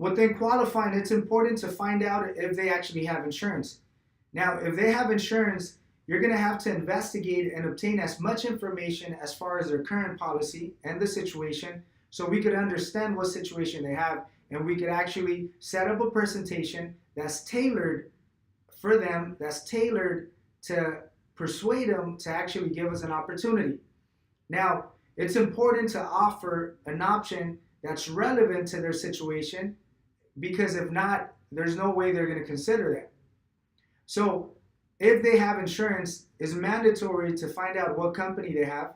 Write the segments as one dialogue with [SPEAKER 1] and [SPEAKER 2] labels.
[SPEAKER 1] Within qualifying, it's important to find out if they actually have insurance. Now, if they have insurance, you're going to have to investigate and obtain as much information as far as their current policy and the situation so we could understand what situation they have, and we could actually set up a presentation that's tailored for them, that's tailored to persuade them to actually give us an opportunity. Now, it's important to offer an option that's relevant to their situation, because if not, there's no way they're going to consider that. So if they have insurance, it's mandatory to find out what company they have.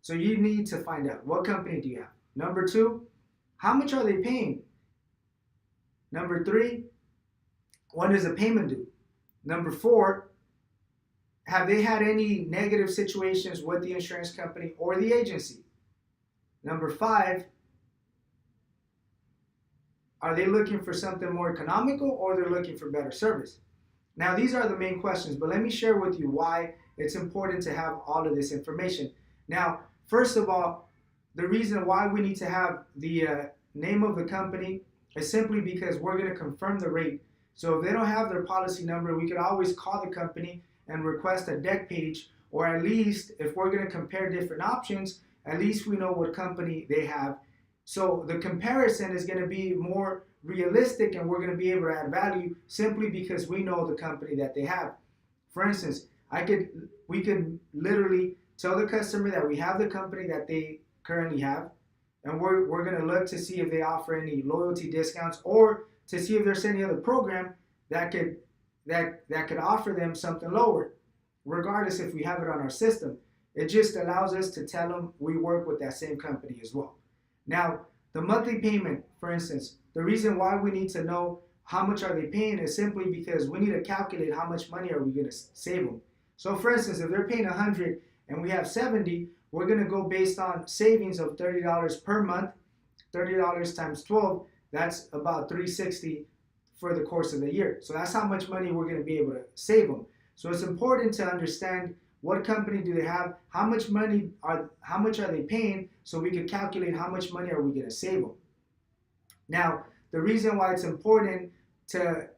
[SPEAKER 1] So you need to find out, what company do you have? Number two, how much are they paying? Number three, when is the payment due? Number four, have they had any negative situations with the insurance company or the agency? Number five, are they looking for something more economical, or they're looking for better service? Now, these are the main questions, but let me share with you why it's important to have all of this information. Now, first of all, the reason why we need to have the name of the company is simply because we're going to confirm the rate. So if they don't have their policy number, we could always call the company and request a deck page, or at least if we're going to compare different options, at least we know what company they have. So the comparison is going to be more realistic, and we're going to be able to add value simply because we know the company that they have. For instance, we could literally tell the customer that we have the company that they currently have, and we're going to look to see if they offer any loyalty discounts, or to see if there's any other program that could offer them something lower, regardless if we have it on our system. It just allows us to tell them we work with that same company as well. Now, the monthly payment, for instance, the reason why we need to know how much are they paying is simply because we need to calculate how much money are we going to save them. So for instance, if they're paying 100 and we have 70, we're going to go based on savings of $30 per month. $30 times 12, that's about $360 for the course of the year. So that's how much money we're going to be able to save them. So it's important to understand what company do they have, how much are they paying, so we can calculate how much money are we going to save them. Now, the reason why it's important to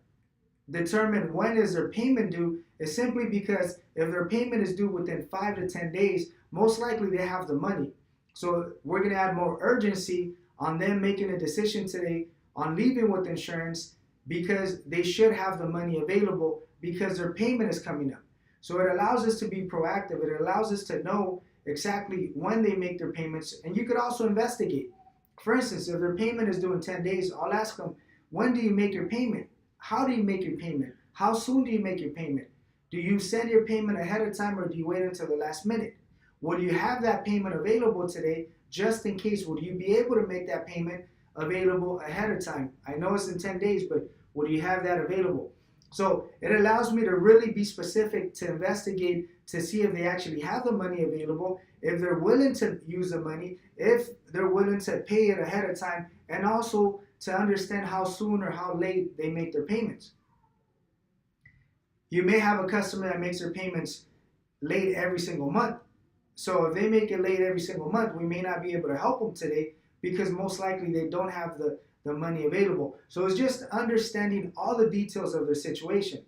[SPEAKER 1] determine when is their payment due is simply because if their payment is due within 5 to 10 days, most likely they have the money. So we're going to add more urgency on them making a decision today on leaving with insurance, because they should have the money available because their payment is coming up. So it allows us to be proactive. It allows us to know exactly when they make their payments, and you could also investigate. For instance, if their payment is due in 10 days, I'll ask them, when do you make your payment? How do you make your payment? How soon do you make your payment? Do you send your payment ahead of time, or do you wait until the last minute? Will you have that payment available today, just in case? Will you be able to make that payment available ahead of time? I know it's in 10 days, but will you have that available? So it allows me to really be specific, to investigate, to see if they actually have the money available, if they're willing to use the money, if they're willing to pay it ahead of time, and also to understand how soon or how late they make their payments. You may have a customer that makes their payments late every single month. So if they make it late every single month, we may not be able to help them today, because most likely they don't have the money available. So it's just understanding all the details of their situation.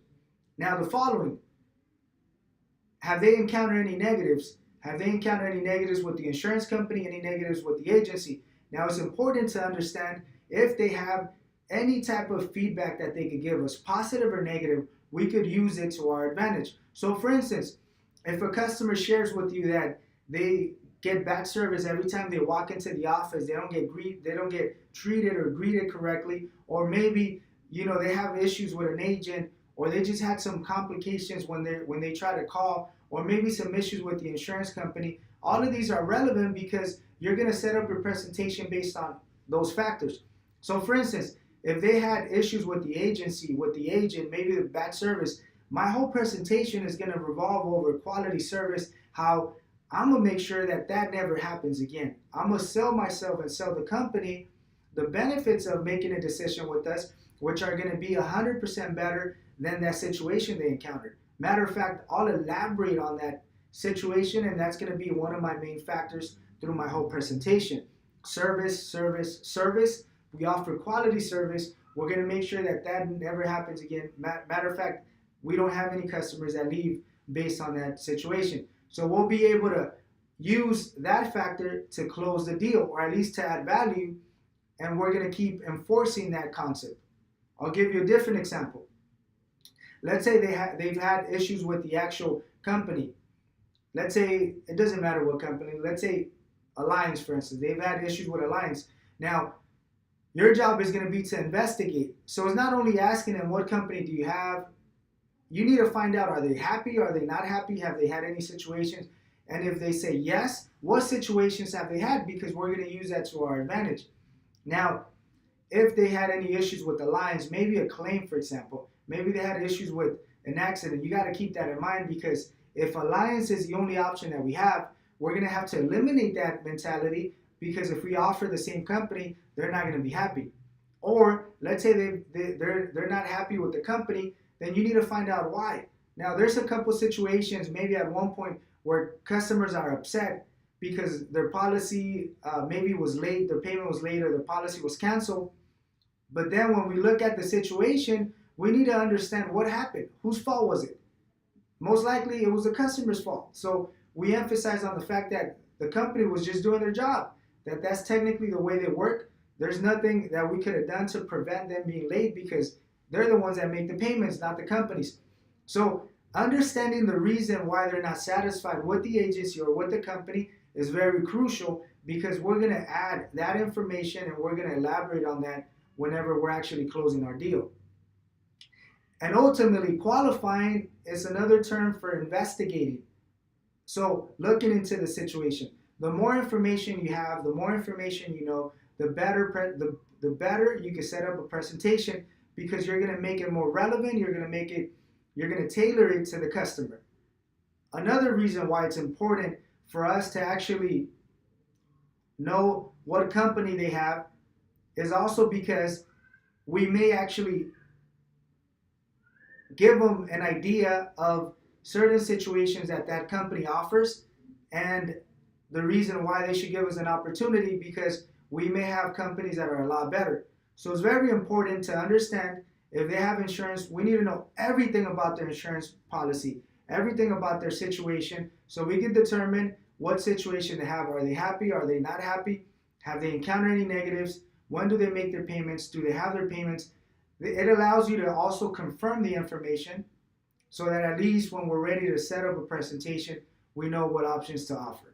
[SPEAKER 1] Now, the following: have they encountered any negatives? Have they encountered any negatives with the insurance company, any negatives with the agency? Now, it's important to understand if they have any type of feedback that they could give us, positive or negative, we could use it to our advantage. So for instance, if a customer shares with you that they get bad service every time they walk into the office, they don't get treated or greeted correctly, or maybe they have issues with an agent, or they just had some complications when they try to call, or maybe some issues with the insurance company. All of these are relevant because you're going to set up your presentation based on those factors. So for instance, if they had issues with the agency, with the agent, maybe the bad service, my whole presentation is going to revolve over quality service, how I'm going to make sure that never happens again. I'm going to sell myself and sell the company the benefits of making a decision with us, which are going to be 100% better than that situation they encountered. Matter of fact, I'll elaborate on that situation, and that's going to be one of my main factors through my whole presentation. Service, service, service, we offer quality service. We're going to make sure that that never happens again. Matter of fact, we don't have any customers that leave based on that situation. So we'll be able to use that factor to close the deal, or at least to add value, and we're going to keep enforcing that concept. I'll give you a different example. Let's say they've had issues with the actual company. Let's say, it doesn't matter what company, let's say Alliance, for instance. They've had issues with Alliance. Now, your job is going to be to investigate. So it's not only asking them, what company do you have? You need to find out, are they happy? Are they not happy? Have they had any situations? And if they say yes, what situations have they had? Because we're going to use that to our advantage. Now, if they had any issues with Alliance, maybe a claim, for example, maybe they had issues with an accident, you got to keep that in mind, because if Alliance is the only option that we have, we're going to have to eliminate that mentality, because if we offer the same company, they're not going to be happy. Or let's say they're not happy with the company, then you need to find out why. Now, there's a couple situations, maybe at one point, where customers are upset because their policy maybe was late, their payment was late, or their policy was canceled. But then when we look at the situation, we need to understand what happened. Whose fault was it? Most likely it was the customer's fault. So we emphasize on the fact that the company was just doing their job, that's technically the way they work. There's nothing that we could have done to prevent them being late, because they're the ones that make the payments, not the companies. So understanding the reason why they're not satisfied with the agency or with the company is very crucial, because we're going to add that information and we're going to elaborate on that whenever we're actually closing our deal. And ultimately, qualifying is another term for investigating. So looking into the situation. The more information you have, the more information you know, the better you can set up a presentation, because you're going to make it more relevant. You're going to tailor it to the customer. Another reason why it's important for us to actually know what company they have is also because we may actually give them an idea of certain situations that that company offers, and the reason why they should give us an opportunity, because we may have companies that are a lot better. So it's very important to understand, if they have insurance, we need to know everything about their insurance policy, everything about their situation, so we can determine what situation they have. Are they happy? Are they not happy? Have they encountered any negatives? When do they make their payments? Do they have their payments? It allows you to also confirm the information, so that at least when we're ready to set up a presentation, we know what options to offer.